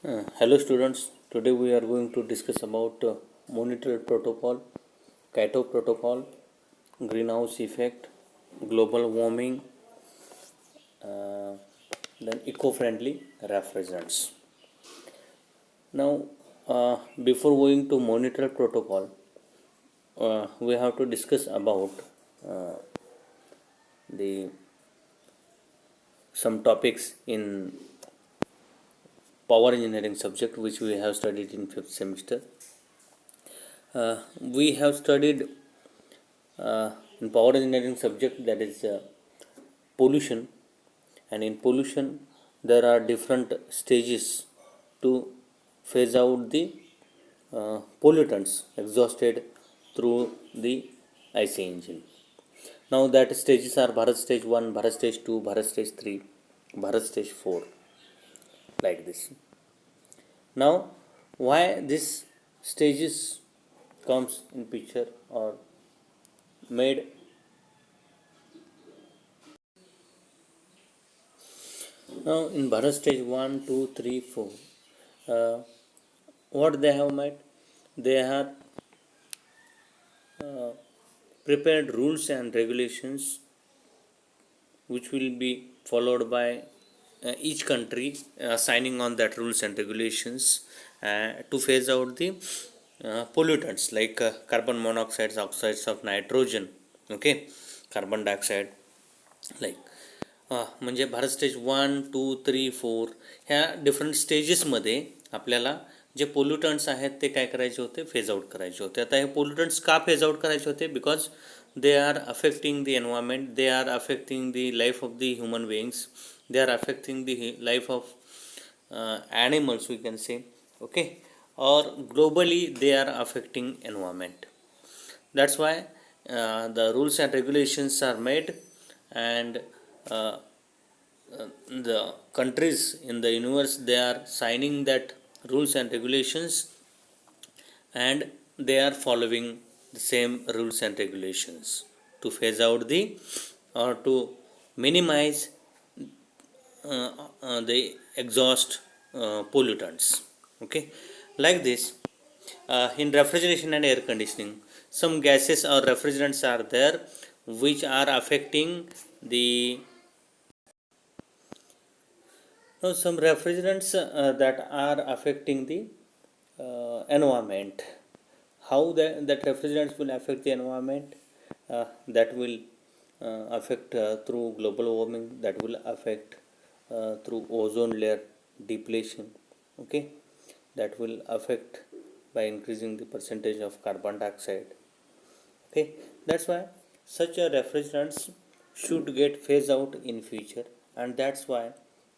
Hello students, today we are going to discuss about monitor protocol, Kyoto protocol, greenhouse effect, global warming, uh, then eco-friendly refrigerants. Now, before going to monitor protocol, we have to discuss about uh, the some topics in power engineering subject which we have studied in fifth semester. We have studied in power engineering subject, that is pollution, and in pollution there are different stages to phase out the pollutants exhausted through the IC engine. Now that stages are Bharat stage 1, Bharat stage 2, Bharat stage 3, Bharat stage 4, like this. Now why this stages comes in picture or made. Now in Bharat stage 1, 2, 3, 4, what they have made? They have prepared rules and regulations which will be followed by each country signing on that rules and regulations to phase out the pollutants like carbon monoxide, oxides of nitrogen, okay, carbon dioxide, like म्हणजे Bharat stage 1, 2, 3, 4 ह्या different स्टेजेसमध्ये आपल्याला जे पोल्युटंट्स आहेत ते काय करायचे होते, phase out करायचे होते. आता हे पोल्युटंट्स का फेज आउट करायचे होते? Because they are affecting the environment, they are affecting the life of the human beings, they are affecting the life of animals, we can say, okay, or globally they are affecting environment. That's why the rules and regulations are made, and the countries in the universe, they are signing that rules and regulations, and they are following the same rules and regulations to phase out the or to minimize the exhaust pollutants, okay, like this. In refrigeration and air conditioning, some gases or refrigerants are there which are affecting the some refrigerants that are affecting the environment. How that refrigerants will affect the environment? That will affect through global warming, that will affect through ozone layer depletion, okay, that will affect by increasing the percentage of carbon dioxide, okay. That's why such a refrigerants should get phased out in future, and that's why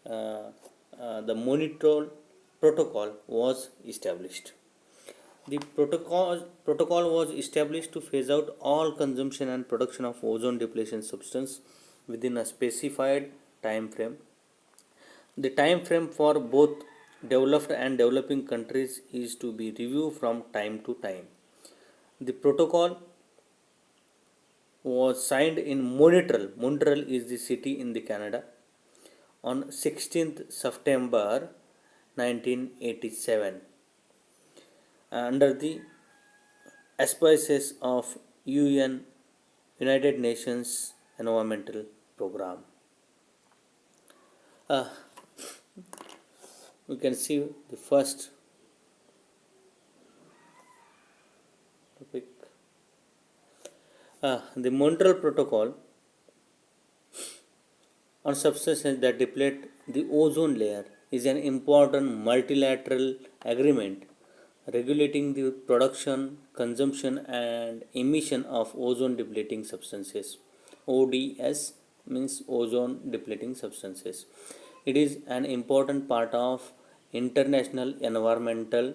the monitor protocol was established. The protocol was established to phase out all consumption and production of ozone depletion substance within a specified time frame. The time frame for both developed and developing countries is to be reviewed from time to time. The protocol was signed in Montreal. Montreal is the city in the Canada on 16th September 1987 under the auspices of United Nations Environmental Program. We can see the first topic. The Montreal Protocol on substances that deplete the ozone layer is an important multilateral agreement regulating the production, consumption, and emission of ozone depleting substances. ODS means ozone depleting substances. It is an important part of international environmental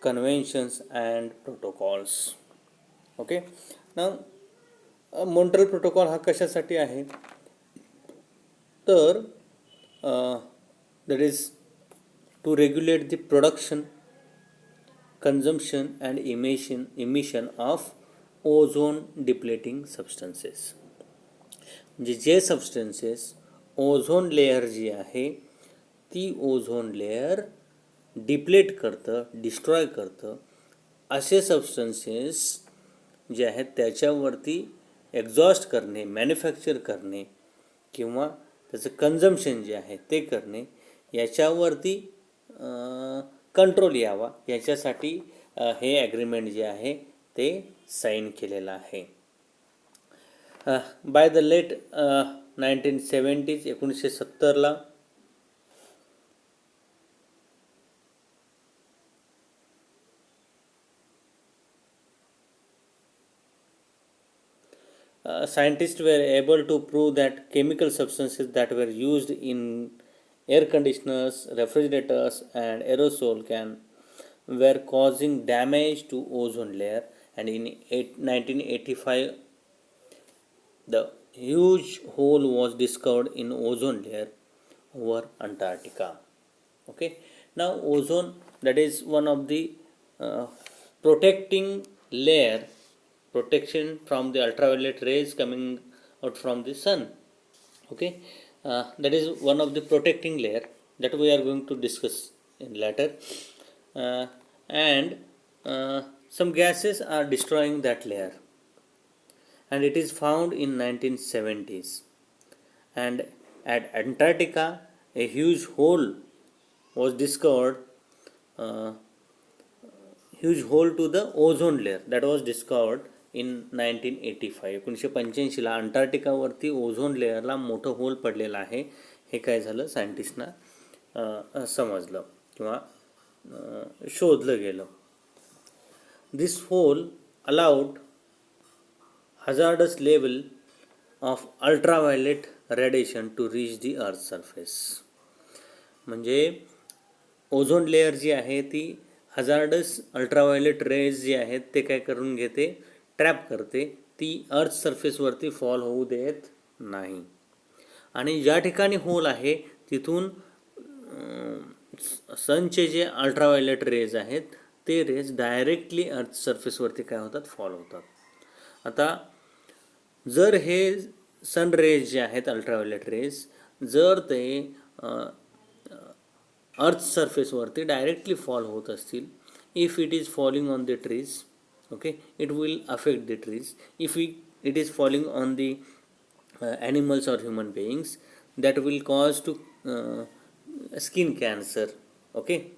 conventions and protocols. Okay. Now, Montreal Protocol हा कशासाठी आहे? तर that is to regulate the production, consumption, and emission of ozone depleting substances. म्हणजे जे substances ozone layer जी आहे ती ozone layer deplete करतं, destroy करतं, असे सबस्टन्सेस जे आहेत त्याच्यावरती एक्झॉस्ट करणे, मॅन्युफॅक्चर करणे किंवा त्याचं कन्झम्पशन जे आहे ते करणे, याच्यावरती कंट्रोल यावा याच्यासाठी हे ॲग्रीमेंट जे आहे ते साईन केलेलं आहे. बाय द लेट 1970s 1970ला scientists were able to prove that chemical substances that were used in air conditioners, refrigerators, and aerosol can were causing damage to ozone layer. And in 1985, the huge hole was discovered in ozone layer over Antarctica. Okay, now ozone, that is one of the protecting layer, protection from the ultraviolet rays coming out from the sun. Okay, that is one of the protecting layer that we are going to discuss in later. And some gases are destroying that layer, and it is found in 1970s. And at Antarctica, a huge hole was discovered, uh, huge hole to the ozone layer that was discovered in 1985. 1985ला अंटार्क्टिकावरती ozone लेअरला मोठं whole पडलेलं आहे हे काय झालं सायंटिस्टना समजलं किंवा शोधलं गेलं. This whole allowed hazardous level of ultraviolet radiation to reach the earth surface. म्हणजे ओझोन लेअर जी आहे ती हजार्डस अल्ट्राव्हायोलेट रेज जे आहेत ते काय करून घेते, ट्रॅप करते, ती अर्थ सरफेसवरती फॉल होऊ देत नाही. आणि ज्या ठिकाणी होल आहे तिथून सनचे जे अल्ट्राव्हायोलेट रेज आहेत ते रेज डायरेक्टली अर्थ सरफेसवरती काय होतात, फॉल होतात. आता जर हे सन रेज जे आहेत अल्ट्राव्हायोलेट रेज जर ते अर्थ सरफेसवरती डायरेक्टली फॉल होत असतील, if it is falling on the trees, okay, it will affect the trees. If it is falling on the animals or human beings, that will cause to skin cancer, okay,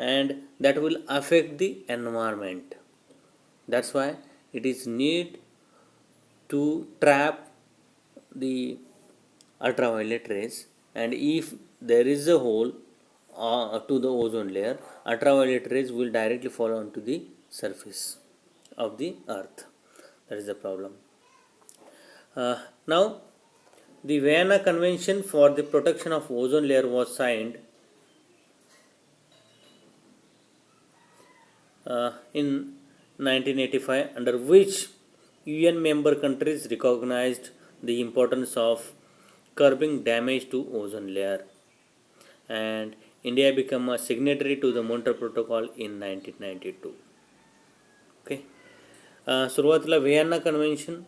and that will affect the environment. That's why it is need to trap the ultraviolet rays, and if there is a hole to the ozone layer, ultraviolet rays will directly fall onto the surface of the earth. That is the problem. Now, the Vienna Convention for the Protection of Ozone Layer was signed in 1985, under which UN member countries recognized the importance of curbing damage to ozone layer, and India became a signatory to the Montreal Protocol in 1992. Okay, सुरुवातीला Vienna convention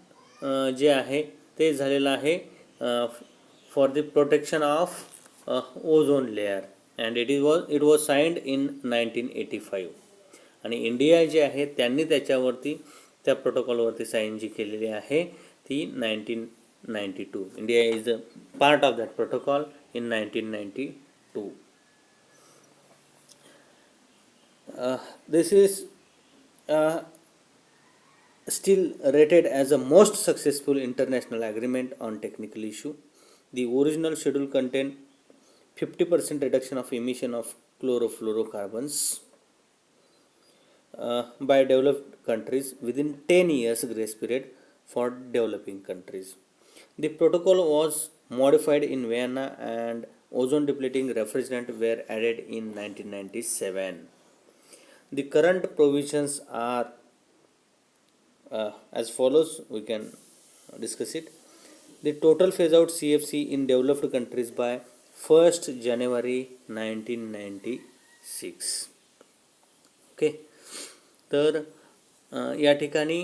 जे आहे ते झालेलं आहे for the protection of ozone layer, and it was signed in 1985. आणि India जे आहे त्यांनी त्याच्यावरती त्या प्रोटोकॉलवरती साईन जी केलेली आहे ती 1992. India is the part of that protocol in 1992. This is still rated as the most successful international agreement on technical issue. The original schedule contained 50% reduction of emission of chlorofluorocarbons by developed countries within 10 years grace period for developing countries. The protocol was modified in Vienna and ozone depleting refrigerant were added in 1997. The current provisions are as follows. We can discuss it. The total phase out CFC in developed countries by 1st January 1996. Okay, तर या ठिकाणी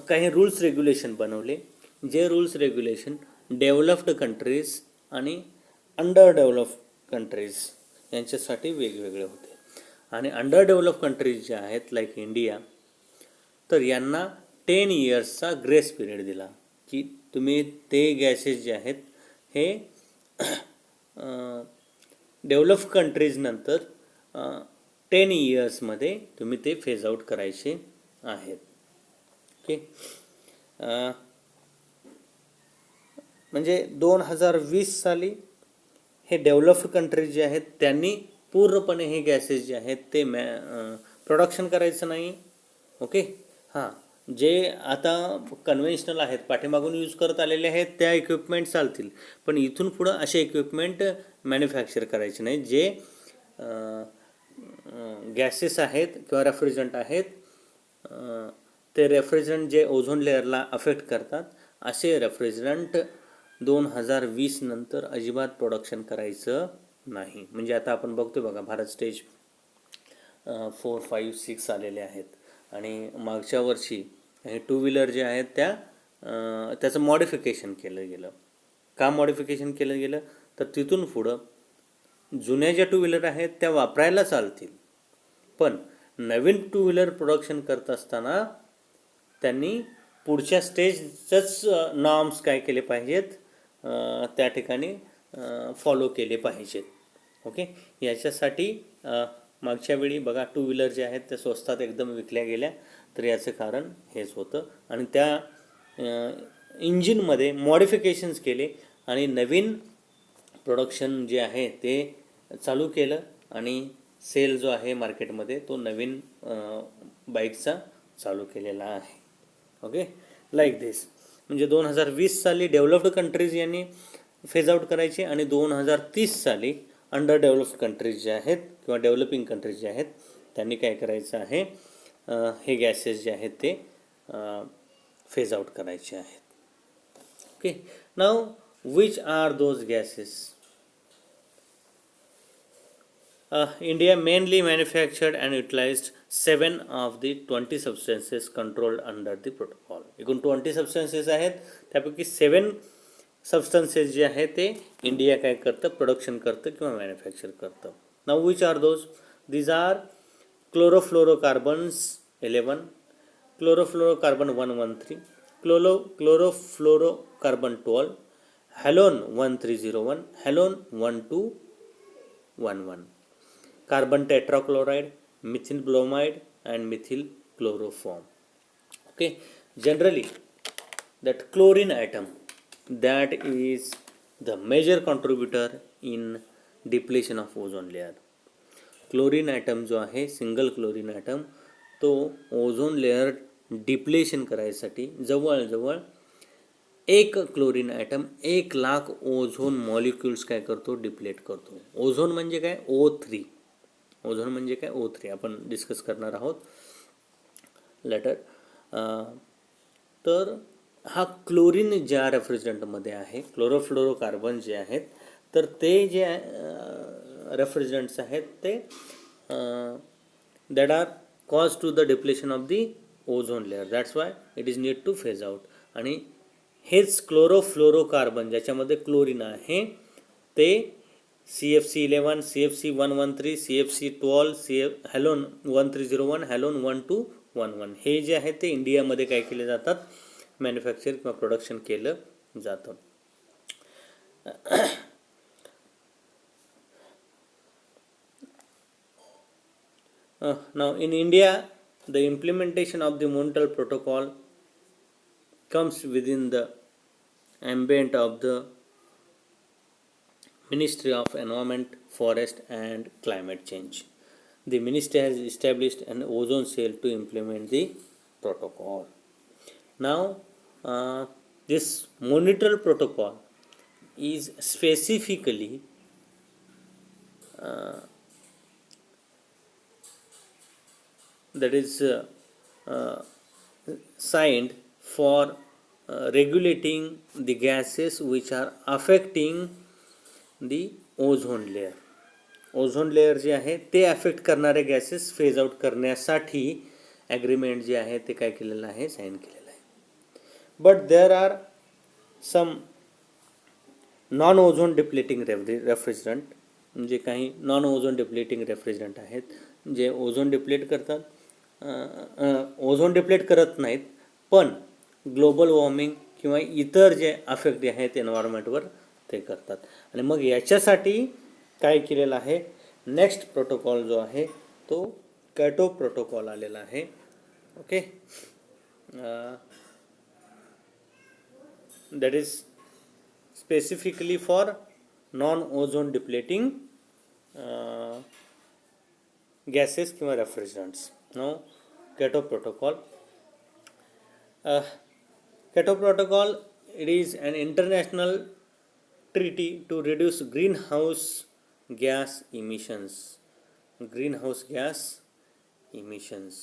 काही rules regulation बनवले, जे rules regulation developed countries आणि under develop countries यांच्यासाठी वेगवेगळे होते. आणि अंडर डेव्हलप कंट्रीज ज्या आहेत लाईक इंडिया, तर यांना 10 इयर्सचा ग्रेस पिरियड दिला की तुम्ही ते गॅसेस जे आहेत हे डेव्हलप कंट्रीजनंतर 10 इयर्समध्ये तुम्ही ते फेज आउट करायचे आहेत. ओके, म्हणजे 2020 साली हे डेव्हलप्ड कंट्रीज जे आहेत त्यांनी पूर्णपणे हे गॅसेस जे आहेत ते प्रोडक्शन करायचं नाही. ओके, हां, जे आता कन्व्हेन्शनल आहेत पाठीमागून यूज करत आलेले आहेत त्या इक्विपमेंट चालतील, पण इथून पुढं असे इक्विपमेंट मॅन्युफॅक्चर करायचे नाही. जे गॅसेस आहेत किंवा रेफ्रिजरंट आहेत ते रेफ्रिजरंट जे ओझोन लेअरला अफेक्ट करतात असे रेफ्रिजरंट 2020 नंतर अजिबात प्रोडक्शन करायचं नाही. म्हणजे आता आपण बघतोय बघा, भारत स्टेज 4, 5, 6 आलेले आहेत आणि मागच्या वर्षी हे 2 व्हीलर जे आहेत त्याचं मॉडिफिकेशन केलं गेलं. का मॉडिफिकेशन केलं गेलं तर तिथून पुढं जुन्या ज्या 2 व्हीलर आहेत त्या वापरायला चालतील, पण नवीन 2 व्हीलर प्रोडक्शन करत असताना त्यांनी पुढच्या स्टेजचंच नॉर्म्स काय केले पाहिजेत त्या ठिकाणी फॉलो केले पाहिजेत. ओके, याच्यासाठी मागच्या वेळी बघा 2 व्हीलर जे आहेत त्या स्वस्तात एकदम विकल्या गेल्या, तर याचं कारण हेच होतं. आणि त्या इंजिनमध्ये मॉडिफिकेशन्स केले आणि नवीन प्रोडक्शन जे आहे ते चालू केलं आणि सेल जो आहे मार्केटमध्ये तो नवीन बाईकचा चालू केलेला आहे. Okay, like this. म्हणजे 2020 साली डेव्हलप्ड कंट्रीज यांनी फेज आउट करायचे आणि 2030 साली अंडर डेव्हलप्ड कंट्रीज जे आहेत किंवा डेव्हलपिंग कंट्रीज जे आहेत त्यांनी काय करायचं आहे, हे गॅसेस जे आहेत ते फेज आउट करायचे आहेत. Okay, now which are those gases? India mainly manufactured and utilized 7 of the 20 substances controlled under the protocol. एकूण 20 substances आहेत, त्यापैकी 7 सबस्टन्सेस जे आहेत ते इंडिया काय करतं, प्रोडक्शन करतं किंवा मॅन्युफॅक्चर करतं. नाव which are those? These are chlorofluorocarbons 11, chlorofluorocarbon 113, chlorofluorocarbon 12, halon 1301, halon 1211, carbon tetrachloride, methyl bromide and methyl chloroform. Okay, generally that chlorine atom, that is the major contributor in depletion of ozone layer. Chlorine atom जो आहे, single chlorine atom, तो ozone layer depletion करायसाठी जवळजवळ 1 chlorine atom 1,00,000 ozone molecules काय करतो, deplete करतो. Ozone म्हणजे काय, O3. ओझोन म्हणजे काय, O3 आपण डिस्कस करणार आहोत लेटर. तर हा क्लोरीन ज्या रेफ्रिजरंटमध्ये आहे, क्लोरोफ्लोरोकार्बन जे आहेत, तर ते जे रेफ्रिजरंट्स आहेत ते that are cause to the depletion of the ozone layer. That's why it is need to phase out. आणि हेच क्लोरोफ्लोरोकार्बन ज्याच्यामध्ये क्लोरीन आहे ते CFC11, CFC113, CFC12, हॅलोन 1301, हॅलोन 1211 हे जे आहे ते इंडियामध्ये काय केले जातात, मॅन्युफॅक्चर किंवा प्रोडक्शन केलं जातं. Now in India, the implementation of the Montreal Protocol comes within the ambit of the Ministry of Environment, Forest and Climate Change. The ministry has established an ozone cell to implement the protocol. Now, this Montreal Protocol is specifically that is signed for regulating the gases which are affecting the ozone layer. Ozone layer जे आहे ते affect करणारे gases phase out करण्यासाठी agreement जे आहे ते काय केलेलं आहे, साईन केलेलं आहे. But there are some non ozone depleting refrigerant, म्हणजे काही नॉन ओझोन डिप्लेटिंग रेफ्रिजरंट आहेत जे ओझोन डिप्लेट करतात, ओझोन डिप्लेट करत नाहीत, पण ग्लोबल वॉर्मिंग किंवा इतर जे अफेक्ट आहेत एन्व्हायरमेंटवर ते करतात. आणि मग याच्यासाठी काय केलेलं आहे, नेक्स्ट प्रोटोकॉल जो आहे तो कॅटो प्रोटोकॉल आलेला आहे. Okay, that is specifically for non-ozone depleting gases किंवा refrigerants. Now, Kyoto Protocol. Kyoto Protocol, it is an international treaty to reduce greenhouse gas emissions. Greenhouse gas emissions.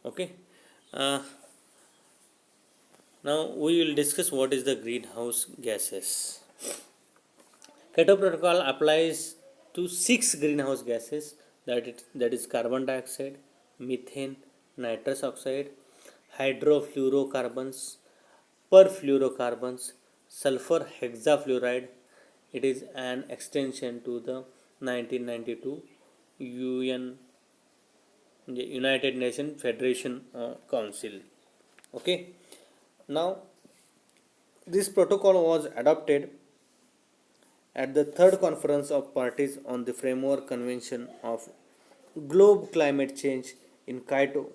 Okay. Now we will discuss what is the greenhouse gases. Kyoto Protocol applies to 6 greenhouse gases, that is carbon dioxide, methane, nitrous oxide, hydrofluorocarbons, perfluorocarbons, sulfur hexafluoride. It is an extension to the 1992 United Nations Federation Council. Okay. Now, this protocol was adopted at the third conference of parties on the framework convention of globe climate change in Kyoto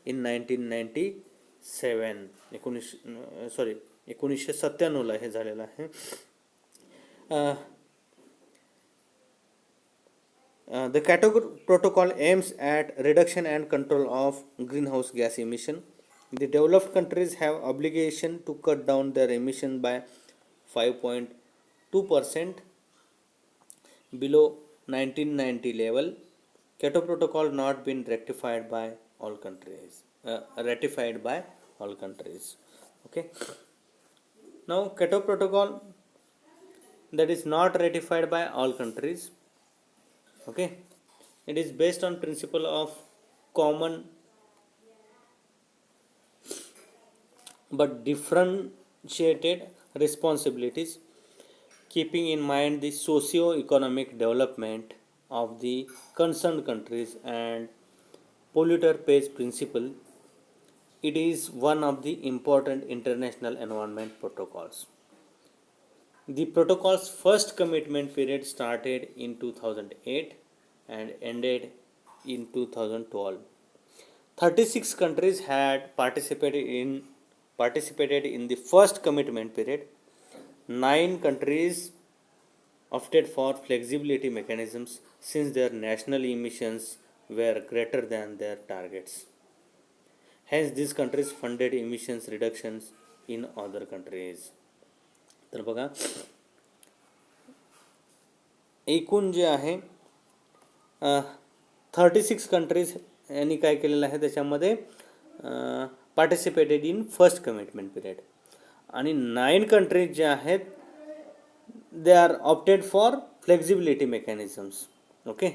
in 1997. 1997ला हे झालेलं आहे. The Kyoto Protocol aims at reduction and control of greenhouse gas emission. The developed countries have obligation to cut down their emission by 5.2% below 1990 level. Kyoto Protocol not been ratified by all countries. Okay. Now, Kyoto Protocol that is not ratified by all countries. Okay, it is based on principle of common but differentiated responsibilities, keeping in mind the socio-economic development of the concerned countries and polluter pays principle. It is one of the important international environment protocols. The protocol's first commitment period started in 2008 and ended in 2012. 36 countries had participated in the first commitment period. 9 countries opted for flexibility mechanisms since their national emissions were greater than their targets. Hence, these countries funded emissions reductions in other countries. तर बघा, एकूण जे आहे 36 countries यांनी काय केलेलं आहे त्याच्यामध्ये participated in first commitment period, आणि 9 कंट्रीज जे आहेत they are opted for flexibility mechanisms. Okay,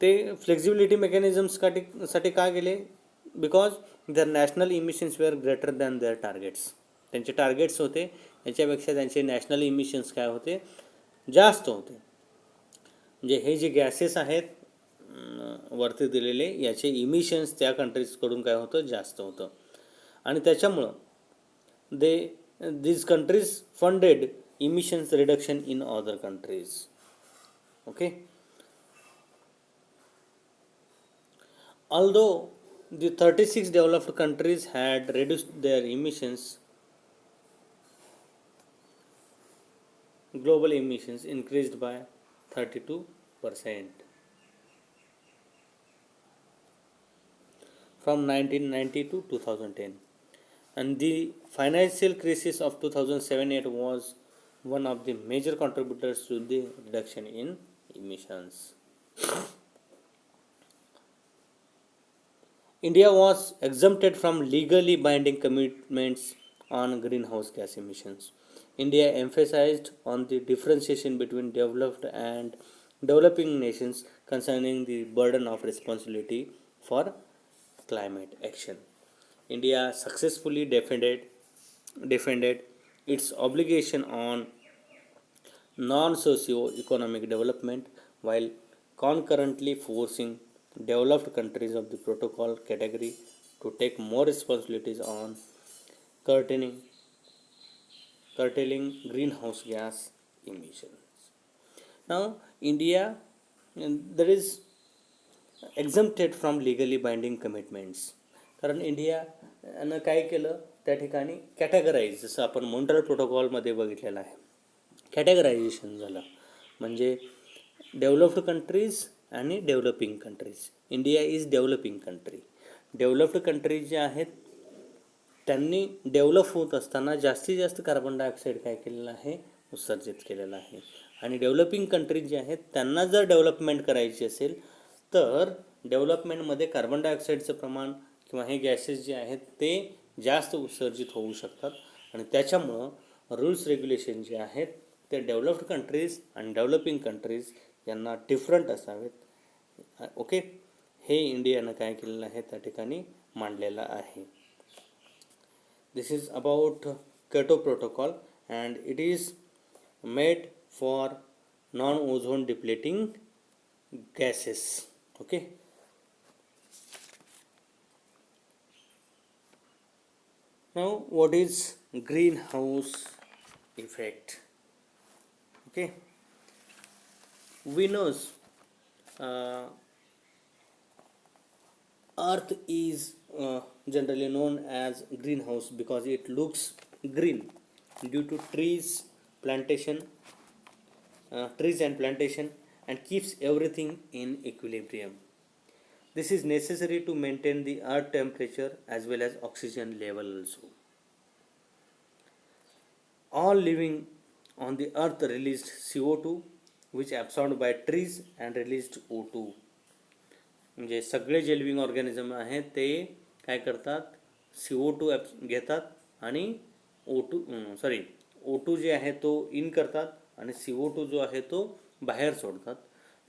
ते फ्लेक्झिबिलिटी मेकॅनिझम्ससाठी का गेले, because their national emissions were greater than their targets. त्यांचे टार्गेट्स होते याच्यापेक्षा त्यांचे नॅशनल इमिशन्स काय होते, जास्त होते. म्हणजे हे जे गॅसेस आहेत वरती दिलेले याचे इमिशन्स त्या कंट्रीजकडून काय होतं, जास्त होतं, आणि त्याच्यामुळं these countries funded emissions reduction in other countries. Okay, although the 36 developed countries had reduced their emissions, global emissions increased by 32% from 1990 to 2010, and the financial crisis of 2007-8 was one of the major contributors to the reduction in emissions. India was exempted from legally binding commitments on greenhouse gas emissions. India emphasized on the differentiation between developed and developing nations concerning the burden of responsibility for climate action. India successfully defended its obligation on non-socio-economic development while concurrently forcing developed countries of the protocol category to take more responsibilities on curtailing, curtailing greenhouse gas emissions. Now, India there is exempted from legally binding commitments. कारण इंडियानं काय केलं त्या ठिकाणी categorise, जसं आपण Montreal प्रोटोकॉलमध्ये बघितलेलं आहे, कॅटेगरायझेशन झालं. म्हणजे डेव्हलप्ड कंट्रीज आणि developing countries. India is developing country. Developed countries जे आहेत त्यांनी डेव्हलप होत असताना जास्तीत जास्त कार्बन डायऑक्साईड काय केलेलं आहे, उत्सर्जित केलेलं आहे. आणि डेव्हलपिंग कंट्रीज जे आहेत त्यांना जर डेव्हलपमेंट करायची असेल तर डेव्हलपमेंटमध्ये कार्बन डायऑक्साईडचं प्रमाण किंवा हे गॅसेस जे आहेत ते जास्त उत्सर्जित होऊ शकतात. आणि त्याच्यामुळं रूल्स रेग्युलेशन जे आहेत ते डेव्हलप्ड कंट्रीज आणि डेव्हलपिंग कंट्रीज यांना डिफरंट असावेत. ओके, हे इंडियानं काय केलेलं आहे त्या ठिकाणी मांडलेलं आहे. This is about Kyoto Protocol and it is made for non-ozone depleting gases. Okay. Now what is greenhouse effect? Okay. We know Earth is generally known as greenhouse because it looks green due to trees and plantation and keeps everything in equilibrium. This is necessary to maintain the earth temperature as well as oxygen level also. All living on the earth released CO2 which absorbed by trees and released O2. म्हणजे सगळे जे living organism आहेत ते काय करतात, CO2 घेतात आणि O2 जे आहे तो इन करतात आणि CO2 जो आहे तो बाहेर सोडतात.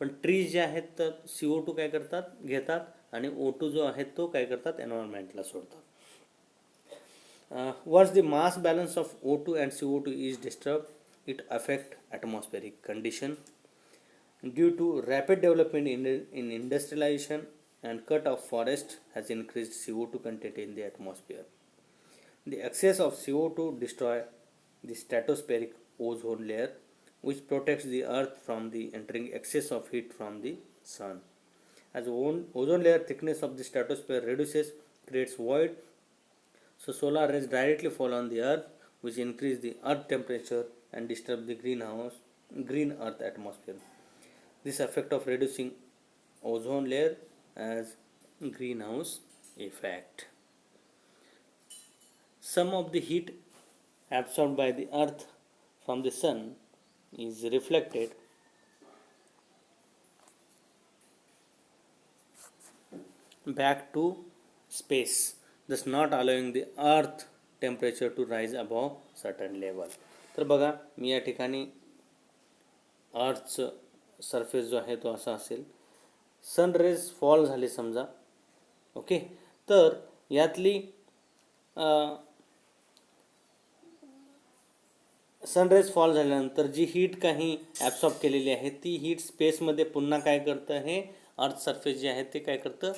पण ट्रीज जे आहेत तर CO2 काय करतात, घेतात आणि O2 जो आहे तो काय करतात, एन्व्हायरमेंटला सोडतात. Once the mass balance of O2 and CO2 is disturbed, it affects atmospheric condition. Due to rapid development in industrialization and cut of forest has increased CO2 content in the atmosphere. The excess of CO2 destroys the stratospheric ozone layer, which protects the earth from the entering excess of heat from the sun. As ozone layer thickness of the stratosphere reduces, creates void, so solar rays directly fall on the earth, which increase the earth temperature and disturb the green earth atmosphere. This effect of reducing ozone layer as greenhouse effect. Some of the heat absorbed by the earth from the sun is reflected back to space, thus not allowing the earth temperature to rise above certain level. तर बघा, मी या ठिकाणी अर्थचं surface जो आहे तो असा असेल, sun rays fall झाले समजा. ओके, तर यातली सनरेज फॉल झाल्यानंतर जी हीट काही ॲब्सॉर्ब केलेली आहे ती हीट स्पेसमध्ये पुन्हा काय करतं, हे अर्थ सरफेस जे आहे ते काय करतं,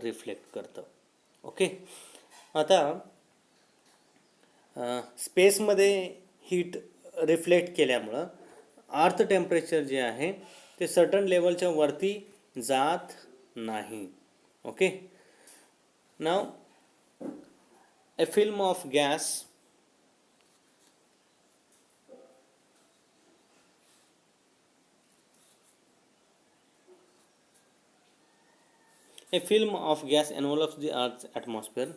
रिफ्लेक्ट करतं. ओके, आता स्पेसमध्ये हीट रिफ्लेक्ट केल्यामुळं अर्थ टेम्परेचर जे आहे ते सर्टन लेवलच्या वरती जात नाही. Okay, now A film of gas envelopes the Earth's atmosphere.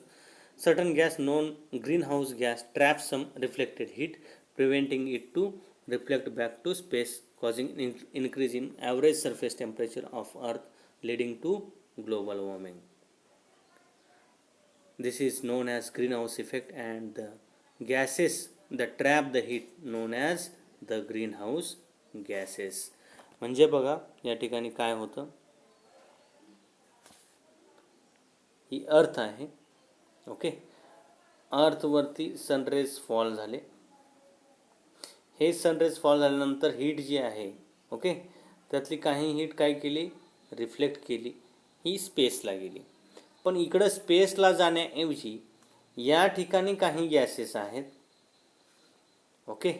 Certain gas known greenhouse gas traps some reflected heat, preventing it to reflect back to space, causing increase in average surface temperature of Earth, leading to global warming. This is known as greenhouse effect, and the gases that trap the heat known as the greenhouse gases. म्हणजे बघा या ठिकाणी काय होतं, ही अर्थ आहे. Okay, अर्थवरती sun rays fall झाले. हे sun rays fall झाल्यानंतर heat जी आहे, ओके, त्यातली काही हीट काय केली, रिफ्लेक्ट केली, ही स्पेसला गेली. पण इकडं स्पेसला जाण्याऐवजी या ठिकाणी काही गॅसेस आहेत. ओके,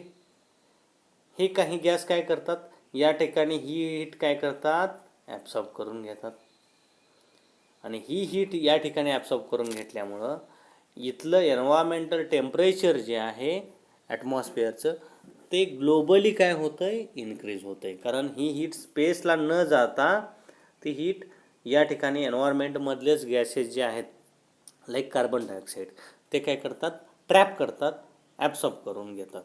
हे काही गॅस काय करतात, या ठिकाणी ही हीट काय करतात, ॲब्सॉर्ब करून घेतात. आणि ही हीट या ठिकाणी ॲब्सॉर्ब करून घेतल्यामुळं इथलं एन्व्हायरमेंटल टेम्परेचर जे आहे ॲटमॉस्फिअरचं, ते ग्लोबली काय होतं आहे, इन्क्रीज होतं आहे. कारण ही हीट स्पेसला न जाता ती हीट या ठिकाणी एन्व्हायरमेंटमधलेच गॅसेस जे आहेत लाईक कार्बन डायऑक्साईड, ते काय करतात, ट्रॅप करतात, ॲब्सॉर्ब करून घेतात.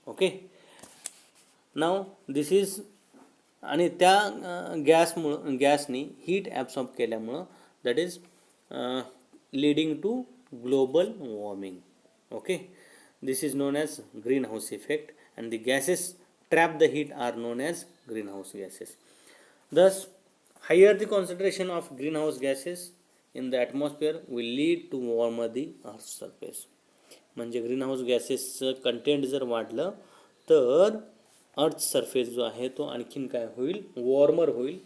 ओके, नाव दिस इज, आणि त्या गॅसनी हीट ॲब्सॉर्ब केल्यामुळं that is leading to global warming. Okay, this is known as green house effect and the gases trap the heat are known as green house gases. Thus, higher the concentration of greenhouse gases in the atmosphere will lead to warmer the earth's surface. म्हणजे greenhouse गॅसेसचं content जर वाढलं तर earth surface जो आहे तो आणखीन काय होईल, वॉर्मर होईल,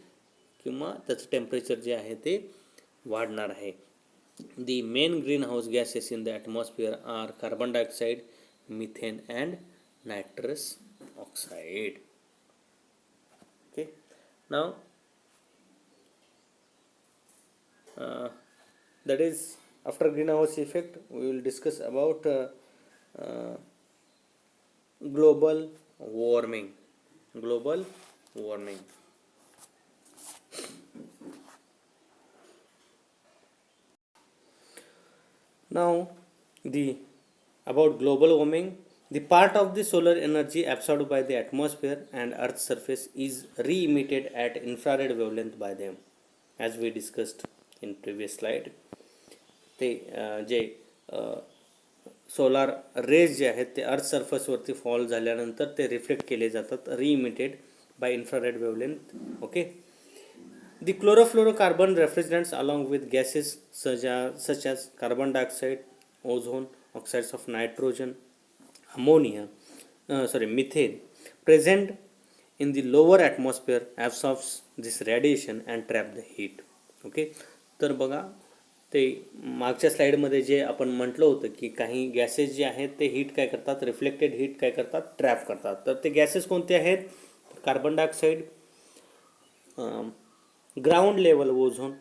किंवा त्याचं टेम्परेचर जे आहे ते वाढणार आहे. The main greenhouse gases in the atmosphere are carbon dioxide, methane and nitrous oxide. Okay, now that is, after greenhouse effect we will discuss about global warming. Now about global warming, the part of the solar energy absorbed by the atmosphere and earth's surface is re-emitted at infrared wavelength by them, as we discussed in previous slide. ते जे solar raise जे आहेत ते अर्थ सरफेसवरती fall झाल्यानंतर ते reflect केले जातात, re-emitted by infrared wavelength. Okay, the chlorofluorocarbon refrigerants along with gases such as carbon dioxide, ozone, oxides of nitrogen, methane present in the lower atmosphere absorbs this radiation and trap the heat. Okay, तर बघा ते मागच्या स्लाईडमध्ये जे आपण म्हटलं होतं की काही गॅसेस जे आहेत ते हीट काय करतात, रिफ्लेक्टेड हीट काय करतात, ट्रॅप करतात. तर ते गॅसेस कोणते आहेत, carbon dioxide, ground level ozone,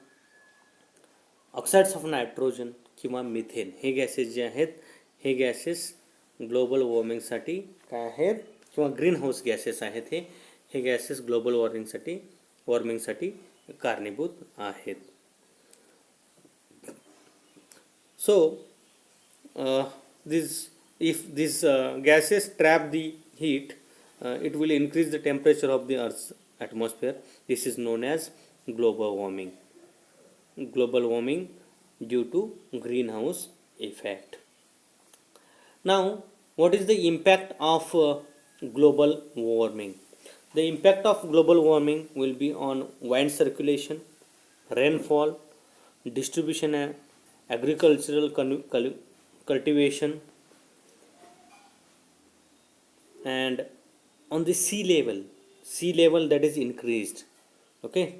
oxides of nitrogen किंवा मिथेन, हे गॅसेस जे आहेत हे गॅसेस ग्लोबल वॉर्मिंगसाठी काय आहेत, किंवा ग्रीन हाऊस गॅसेस आहेत, हे गॅसेस ग्लोबल वॉर्मिंगसाठी कारणीभूत आहेत. So if these gases trap the heat, it will increase the temperature of the Earth's atmosphere. This is known as global warming due to greenhouse effect. Now, what is the impact of global warming? The impact of global warming will be on wind circulation, rainfall, distribution and agricultural cultivation, and on the sea level that is increased. Okay,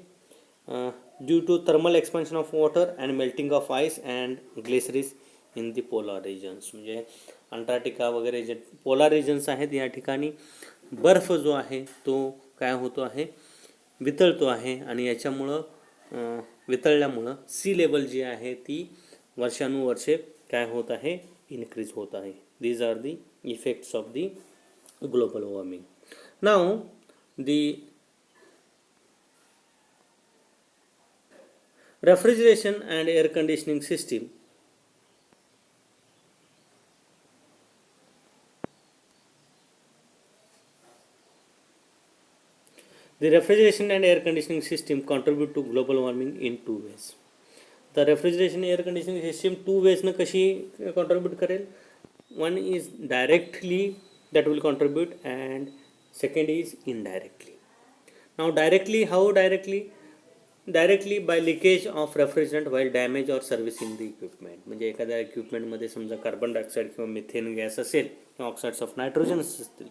due to thermal expansion of water and melting of ice and glaciers in the polar regions. म्हणजे Antarctica वगैरे जे polar reasons आहेत या ठिकाणी बर्फ जो आहे तो काय होतो आहे, वितळतो आहे, आणि याच्यामुळं वितळल्यामुळं सी लेवल जी आहे ती वर्षानुवर्षे काय होत आहे, इन्क्रीज होत आहे. These are the effects of the global warming. Now the refrigeration and air conditioning system. The refrigeration and air conditioning system contribute to global warming in two ways. The refrigeration air conditioning system two ways न कशी contribute करेल. One is directly that will contribute and second is indirectly. Now directly, how directly? Directly by leakage of refrigerant while damage or servicing the equipment. म्हणजे एखाद्या इक्विपमेंटमध्ये समजा carbon dioxide किंवा methane gas असेल किंवा oxides of nitrogen असतील,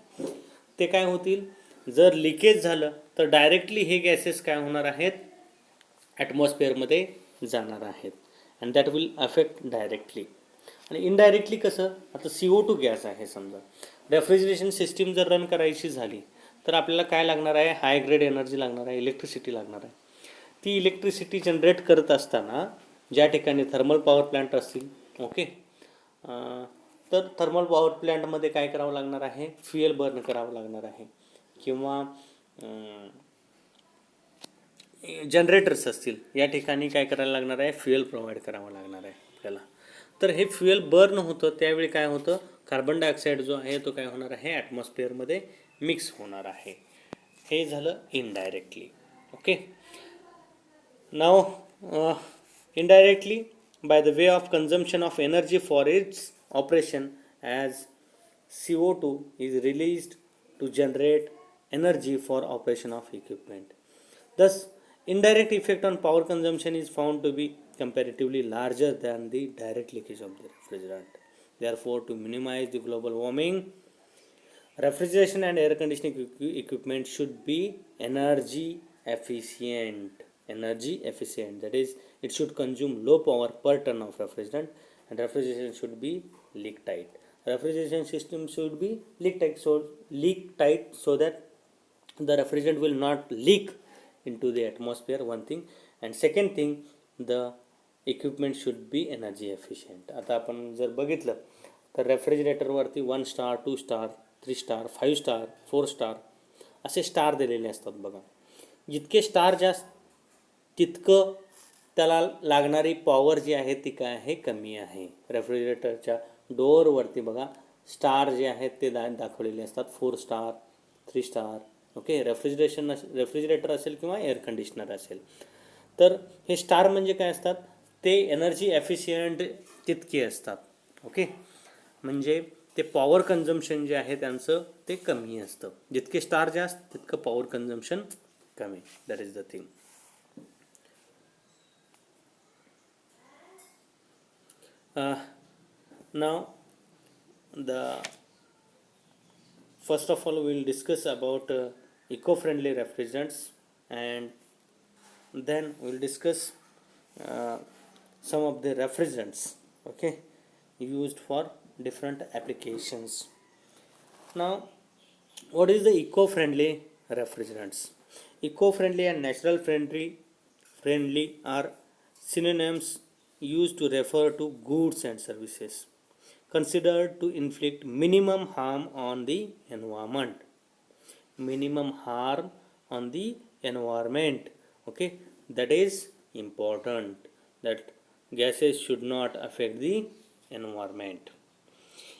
ते काय होतील, जर लिकेज झालं तर डायरेक्टली हे गॅसेस काय होणार आहेत, ॲटमॉस्फिअरमध्ये जाणार आहेत, and that will affect directly. आणि इनडायरेक्टली कसं, आता CO2 गॅस आहे समजा, रेफ्रिजरेशन सिस्टीम जर रन करायची झाली तर आपल्याला काय लागणार आहे, हाय ग्रेड एनर्जी लागणार आहे, इलेक्ट्रिसिटी लागणार आहे. ती इलेक्ट्रिसिटी जनरेट करत असताना ज्या ठिकाणी थर्मल पॉवर प्लॅन्ट असतील, ओके, तर थर्मल पॉवर प्लॅन्टमध्ये काय करावं लागणार आहे, फ्युएल बर्न करावं लागणार आहे, किंवा जनरेटर्स असतील, या ठिकाणी काय करायला लागणार आहे, फ्युएल प्रोव्हाइड करावं लागणार आहे आपल्याला. तर हे फ्युएल बर्न होतं त्यावेळी काय होतं, कार्बन डायऑक्साईड जो आहे तो काय होणार आहे, ॲटमॉस्फिअरमध्ये मिक्स होणार आहे. हे झालं indirectly. Okay. Now, indirectly, by the way of consumption of energy for its operation, as CO2 is released to generate energy for operation of equipment. Thus, indirect effect on power consumption is found to be comparatively larger than the direct leakage of the refrigerant. Therefore, to minimize the global warming, refrigeration and air conditioning equipment should be energy efficient. That is, it should consume low power per ton of refrigerant, and refrigeration should be leak tight. Refrigeration system should be leak tight so that the refrigerant will not leak into the atmosphere, one thing, and second thing, the equipment should be energy efficient. आता आपण जर बघितलं तर रेफ्रिजरेटरवरती 1 star 2 star 3 star 5 star 4 star असे star दिलेले असतात बघा. जितके स्टार जास्त तितकं त्याला लागणारी पॉवर जी आहे ती काय आहे, कमी आहे. रेफ्रिजरेटरच्या डोअरवरती बघा स्टार जे आहेत ते दाखवलेले असतात, 4 स्टार 3 स्टार. ओके. रेफ्रिजरेटर असेल किंवा एअर कंडिशनर असेल तर हे स्टार म्हणजे काय असतात, ते एनर्जी एफिशियंट तितके असतात. ओके. म्हणजे ते पॉवर कन्झम्पशन जे आहे त्यांचं ते कमी असतं. जितके स्टार जास्त तितकं पॉवर कन्झम्पशन कमी. That is the thing. Now, first of all we will discuss about eco-friendly refrigerants, and then we will discuss some of the refrigerants, okay, used for different applications. Now, what is the eco-friendly refrigerants? Eco-friendly and natural friendly are synonyms used to refer to goods and services considered to inflict minimum harm on the environment. Minimum harm on the environment. Okay, that is important, that gases should not affect the environment.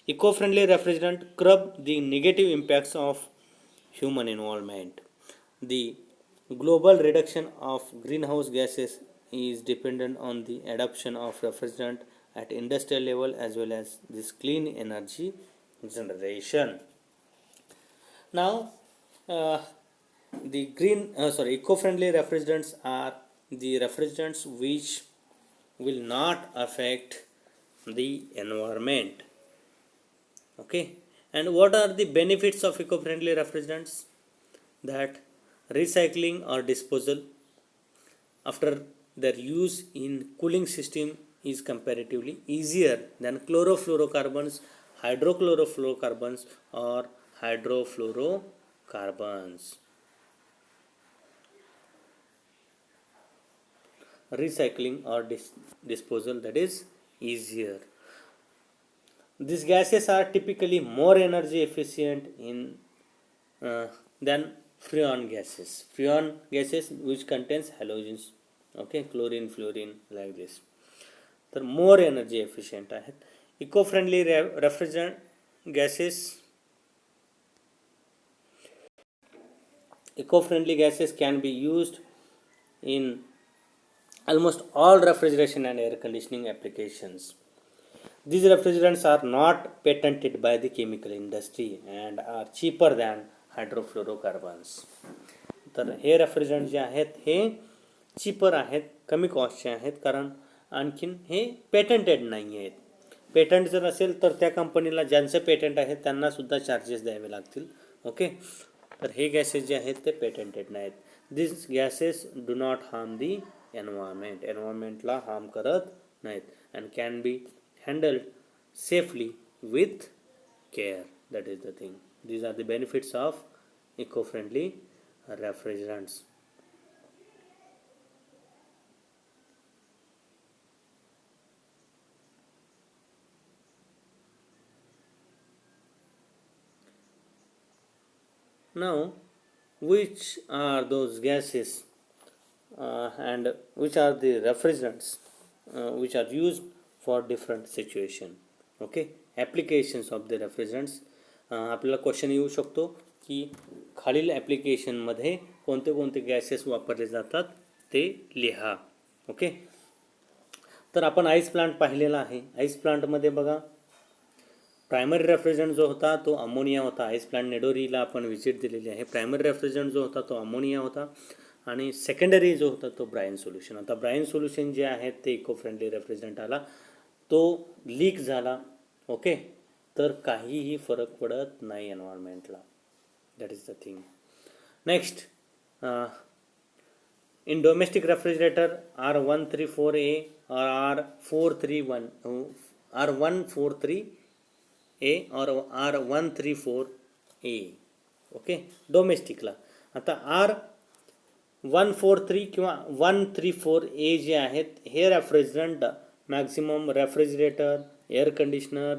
Eco-friendly refrigerant curb the negative impacts of human involvement. The global reduction of greenhouse gases is dependent on the adoption of refrigerant at industrial level as well as this clean energy generation. Now, the eco-friendly refrigerants are the refrigerants which will not affect the environment. Okay. And what are the benefits of eco-friendly refrigerants? That recycling or disposal after their use in cooling system is comparatively easier than chlorofluorocarbons, hydrochlorofluorocarbons, or hydrofluorocarbons. Recycling or disposal, that is easier. These gases are typically more energy efficient than freon gases which contains halogens. Okay, chlorine, fluorine, like this. तर more energy efficient आहेत. Eco-friendly refrigerant gases can be used in almost all refrigeration and air conditioning applications. These refrigerants are not patented by the chemical industry and are cheaper than hydrofluorocarbons. तर हे refrigerant जे आहेत हे cheaper आहेत, कमी कॉस्टचे आहेत, कारण आणखीन हे patented नाही आहेत. Patent जर असेल तर त्या कंपनीला ज्यांचं पेटंट आहे त्यांनासुद्धा चार्जेस द्यावे लागतील. ओके, तर हे गॅसेस जे आहेत ते पेटंटेड नाहीत. This gases do not harm the एन्व्हायरमेंटला हार्म करत नाहीत and can be handled safely with care. That is the thing. These are the benefits of eco friendly refrigerants. Now, which are those gases and which are the refrigerants which are used for different situation? Okay, applications of the refrigerants. आपल्याला question येऊ शकतो की खालील ॲप्लिकेशनमध्ये कोणते कोणते gases वापरले जातात ते लिहा. ओके, तर आपण आईस प्लांट पाहिलेला आहे. आईस प्लांटमध्ये बघा, प्रायमरी रेफ्रिजरंट जो होता तो अमोनिया होता. आईस प्लांट नेडोरीला आपण व्हिजिट दिलेली आहे. प्रायमरी रेफ्रिजरंट जो होता तो अमोनिया होता आणि सेकंडरी जो होता तो ब्रायन सोल्युशन. आता ब्रायन सोल्युशन जे आहे ते इको फ्रेंडली रेफ्रिजरंट आला, तो लीक झाला. ओके, तर काहीही फरक पडत नाही एन्व्हायरमेंटला. That is the thing. Next, in domestic refrigerator R134A और R143A और R134A. ओके, डोमेस्टिकला. आता R143 किंवा 134A जे आहेत हे refrigerant maximum refrigerator, air conditioner,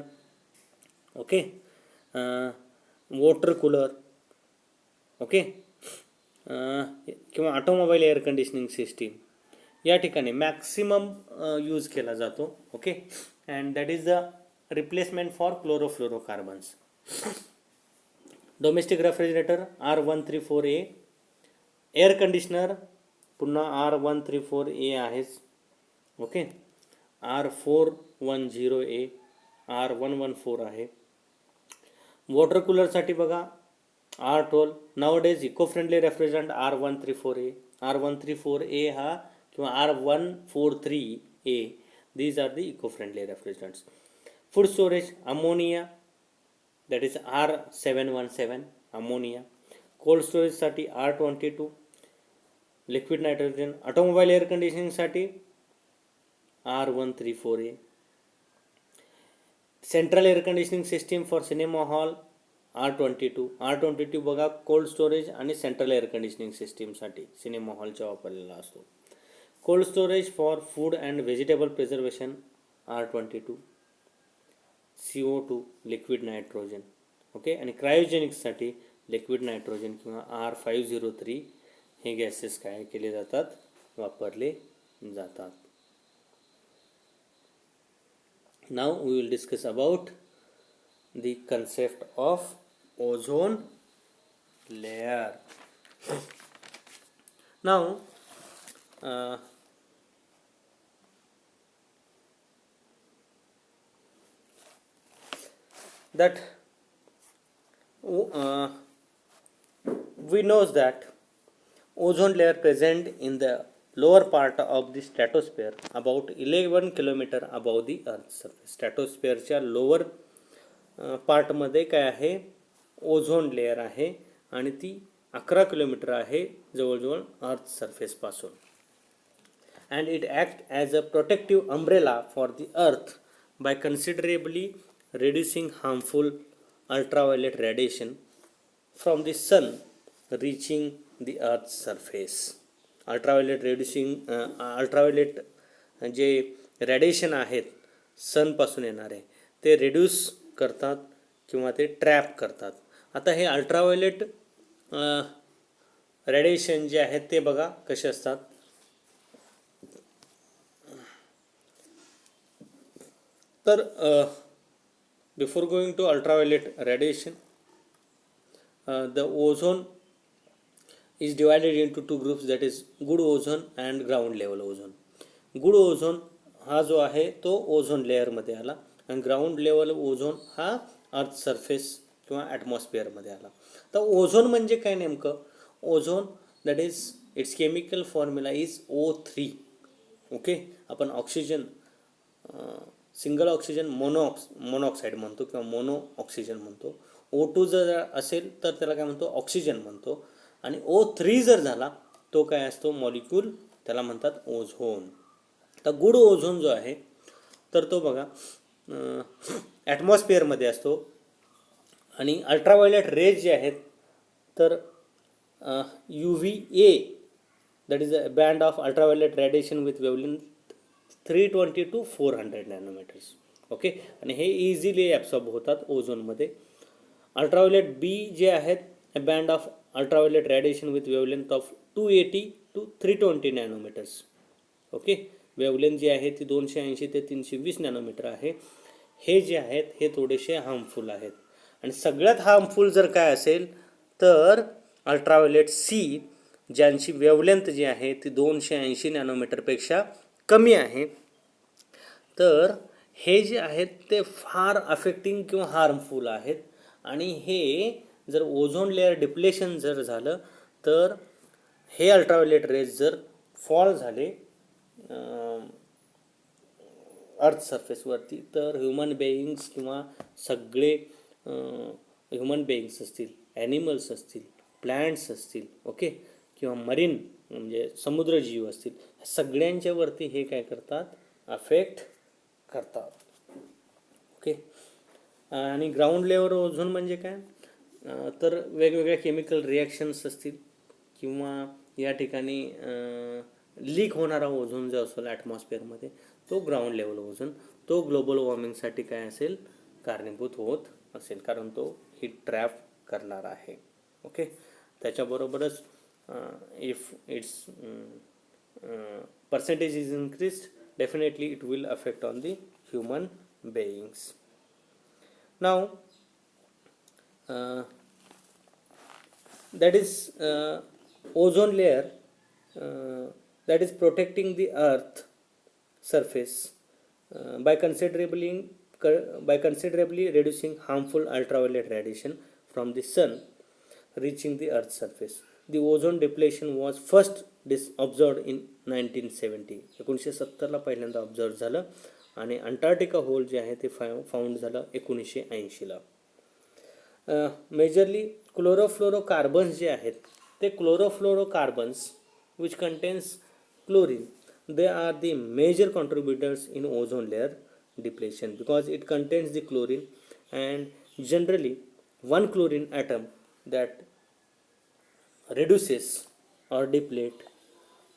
okay, water cooler, okay, किंवा ऑटोमोबाईल एअर कंडिशनिंग सिस्टीम या ठिकाणी मॅक्सिमम यूज केला जातो. Okay, and that is the replacement for chlorofluorocarbons. Domestic refrigerator R134A, air conditioner पुन्हा R134A आहेच. ओके, R410A, R114 आहे. Water कूलरसाठी बघा R12. Nowadays eco friendly refrigerant R134A. R134A हा किंवा R143A, these are the eco friendly refrigerants. Food storage ammonia, that is R717 ammonia. Cold storage साठी R22 liquid nitrogen. Automobile air conditioning साठी R134A. Central air conditioning system for cinema hall R22 बघा cold storage आणि central air conditioning सिस्टीमसाठी cinema हॉलचा वापरलेला असतो. Cold storage for food and vegetable preservation R22. CO2 liquid nitrogen. Okay, आणि क्रायोजेनिक्ससाठी liquid nitrogen किंवा R503 हे gases काय केले जातात, वापरले जातात. Now we will discuss about the concept of ozone layer. Now that we knows that ozone layer present in the lower part of the stratosphere about 11 kilometer above the earth surface. Stratosphere च्या lower पार्टमध्ये काय आहे, ozone layer आहे आणि ती 11 kilometre आहे जवळजवळ earth सरफेसपासून. And it act as a protective umbrella for the earth by considerably reducing harmful ultraviolet radiation from the sun reaching the earth's surface. Ultraviolet J radiation आहेत सनपासून येणारे ते रिड्यूस करतात किंवा ते ट्रॅप करतात. आता हे अल्ट्राव्हायोलेट रेडिएशन जे आहेत ते बघा कसे असतात. तर before going to ultraviolet radiation, the ozone is divided into two groups, that is good ozone and ground level ozone. good ozone हा जो आहे तो ओझोन लेअरमध्ये आला आणि ग्राउंड लेवल ओझोन हा अर्थ सरफेस किंवा ॲटमॉस्फिअरमध्ये आला. तर ओझोन म्हणजे काय नेमकं, ozone that is it's chemical formula is O3. Okay, आपण ऑक्सिजन सिंगल ऑक्सिजन मोनॉक्साईड म्हणतो किंवा मोनो ऑक्सिजन म्हणतो. O2 जर असेल तर त्याला काय म्हणतो, ऑक्सिजन म्हणतो. आणि O3 जर झाला तो काय असतो मॉलिक्यूल, त्याला म्हणतात ओझोन. तर गुड ओझोन जो आहे तर तो बघा ॲटमॉस्फिअरमध्ये असतो. आणि अल्ट्राव्हायोलेट रेज जे आहेत तर UVA, that is a band of ultraviolet radiation with wavelength 320 to 400 nanometres. Okay, आणि हे इझिली ॲब्सॉर्ब होतात ओझोनमध्ये. अल्ट्राव्हायोलेट बी जे आहेत, a band of ultraviolet radiation with wavelength of 280 to 320 nanometres. Okay, wavelength जी आहे ती 280 ते 320 नॅनोमीटर आहे. हे जे आहेत हे थोडेसे हार्मफुल आहेत. आणि सगळ्यात हार्मफुल जर काय असेल तर अल्ट्राव्हायोलेट सी, ज्यांची वेवलेंथ जी आहे ती 280 नॅनोमीटरपेक्षा कमी आहे. तर हे जे आहेत ते फार अफेक्टिंग किंवा हार्मफुल आहेत. आणि हे जर ओझोन लेअर डिप्लेशन जर झालं तर हे अल्ट्राव्हायोलेट रेज जर फॉल झाले अर्थ सरफेसवरती तर ह्युमन बेईंग्स किंवा सगळे ह्युमन बेईंग्स असतील, ॲनिमल्स असतील, प्लॅन्ट्स असतील, ओके, किंवा मरीन म्हणजे समुद्रजीव असतील, सगळ्यांच्यावरती हे काय करतात, अफेक्ट करतात. ओके, आणि ग्राउंड लेवल ओझोन म्हणजे काय तर वेगवेगळ्या केमिकल रिॲक्शन्स असतील किंवा या ठिकाणी लीक होणारा ओझोन जो असेल ॲटमॉस्फिअरमध्ये तो ग्राउंड लेवल ओझोन, तो ग्लोबल वॉर्मिंगसाठी काय असेल, कारणीभूत होत असेल, कारण तो हीट ट्रॅप करणार आहे. ओके, त्याच्याबरोबरच if its percentage is increased, definitely it will affect on the human beings. Now that is ozone layer that is protecting the earth surface by considerably reducing harmful ultraviolet radiation from the sun reaching the earth's surface. The ozone depletion was first observed in 1970. 1970ला पहिल्यांदा observe झालं. आणि Antarctica whole जे आहे ते found झालं 1980ला. Majorly chlorofluorocarbons जे आहेत ते chlorofluorocarbons which contains chlorine, they are the major contributors in ozone layer depletion because it contains the chlorine, and generally one chlorine atom that reduces or deplete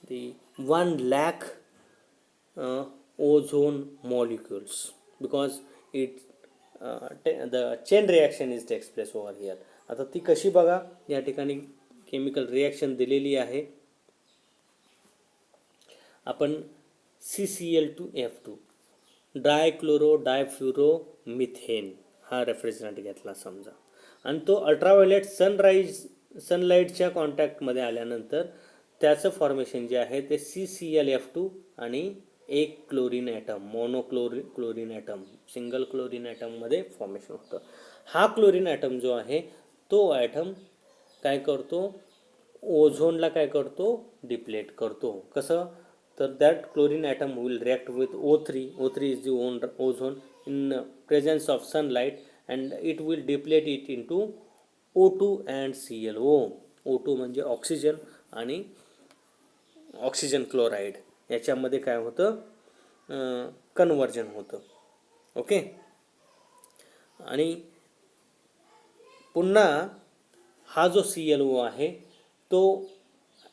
the 1 lakh ozone molecules because it the chain reaction is takes place over here. आता ती कशी बघा, या ठिकाणी chemical reaction दिलेली आहे. आपण CCl2F2 डायक्लोरो डायफ्युरो methane हा रेफ्रिजरंट घेतला समजा, आणि तो अल्ट्राव्हायोलेट सनलाईटच्या कॉन्टॅक्टमध्ये आल्यानंतर त्याचं फॉर्मेशन जे आहे ते CClF2 आणि एक chlorine atom, chlorine atom, single chlorine ॲटममध्ये फॉर्मेशन होतं. हा क्लोरीन ॲटम जो आहे तो ॲटम काय करतो, ओझोनला काय करतो, डिप्लेट करतो. कसं तर that chlorine atom will react with O3 is the ozone in presence of sunlight and it will deplete it into O2 and ClO. O2 म्हणजे ऑक्सिजन आणि ऑक्सिजन क्लोराईड याच्यामध्ये काय होतं, कन्वर्जन होतं. ओके, आणि पुन्हा हा जो ClO आहे तो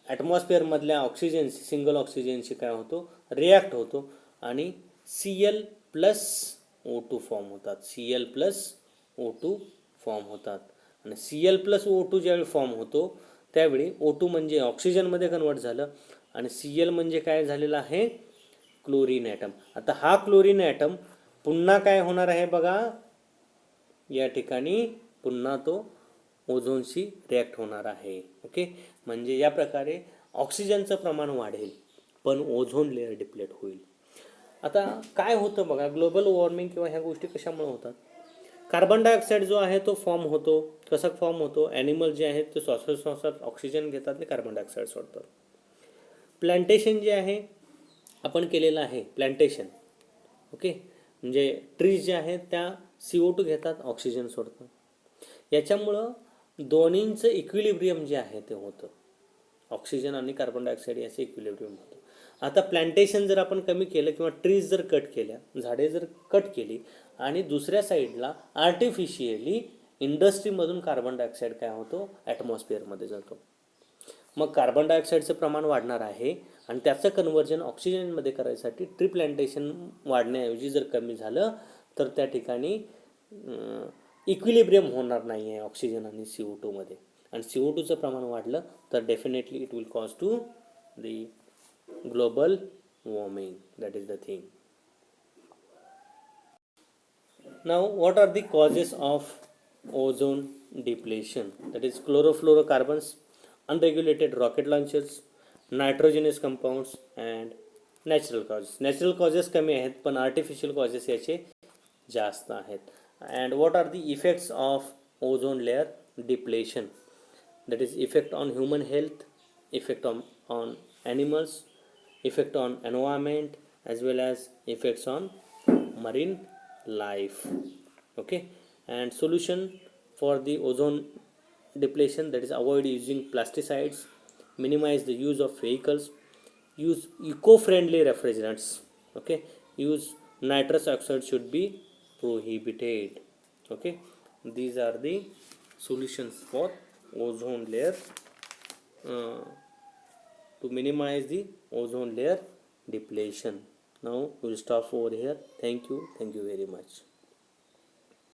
ॲटमॉस्फिअरमधल्या ऑक्सिजनशी, सिंगल ऑक्सिजनशी काय होतो, रिॲक्ट होतो आणि Cl+O2 फॉर्म होतात. Cl+O2 फॉर्म होतात. आणि Cl+O2 ज्यावेळी फॉर्म होतो त्यावेळी O2 म्हणजे ऑक्सिजनमध्ये कन्वर्ट झालं आणि Cl म्हणजे काय झालेलं आहे, क्लोरीन ॲटम. आता हा क्लोरीन ॲटम पुन्हा काय होणार आहे बघा, या ठिकाणी पुन्हा तो ओझोनशी रिॲक्ट होणार आहे. ओके, म्हणजे या प्रकारे ऑक्सिजनचं प्रमाण वाढेल पण ओझोन लेअर डिप्लेट होईल. आता काय होतं बघा, ग्लोबल वॉर्मिंग किंवा ह्या गोष्टी कशामुळे होतात कार्बन डायऑक्साईड जो आहे तो फॉर्म होतो. कसा फॉर्म होतो? ॲनिमल जे आहेत ते श्वासोच्छ्वासात ऑक्सिजन घेतात आणि कार्बन डायऑक्साईड सोडतात. प्लांटेशन जे आहे आपण केलेलं आहे प्लांटेशन, ओके, म्हणजे ट्रीज जे आहेत त्या CO2 घेतात, ऑक्सिजन सोडतात. याच्यामुळं दोन्हींचं इक्विलिब्रियम जे आहे ते होतं. ऑक्सिजन आणि कार्बन डायऑक्साईड याचं इक्विलिब्रियम होतं. आता प्लांटेशन जर आपण कमी केलं किंवा ट्रीज जर कट केल्या, झाडे जर कट केली आणि दुसऱ्या साईडला आर्टिफिशियली इंडस्ट्रीमधून कार्बन डायऑक्साईड काय होतो? ॲटमॉस्फिअरमध्ये जातो. मग कार्बन डायऑक्साईडचं प्रमाण वाढणार आहे आणि त्याचं कन्व्हर्जन ऑक्सिजनमध्ये करायसाठी ट्री प्लांटेशन वाढण्याऐवजी जर कमी झालं तर त्या ठिकाणी इक्विलिब्रियम होणार नाही आहे ऑक्सिजन आणि CO2 मध्ये. आणि CO2चं प्रमाण वाढलं तर definitely it will cause to the global warming. That is the thing. Now, what are the causes of ozone depletion? That is chlorofluorocarbons, unregulated rocket launchers, nitrogenous compounds and natural causes. Natural causes कमी आहेत पण artificial causes याचे जास्त आहेत. And what are the effects of ozone layer depletion? That is effect on human health, effect on animals, effect on environment, as well as effects on marine life. Okay, and solution for the ozone depletion, that is avoid using pesticides, minimize the use of vehicles, use eco-friendly refrigerants. Okay, use nitrous oxide should be prohibited. Okay, these are the solutions for ozone layer to minimize the ozone layer depletion. Now we'll stop over here. Thank you very much.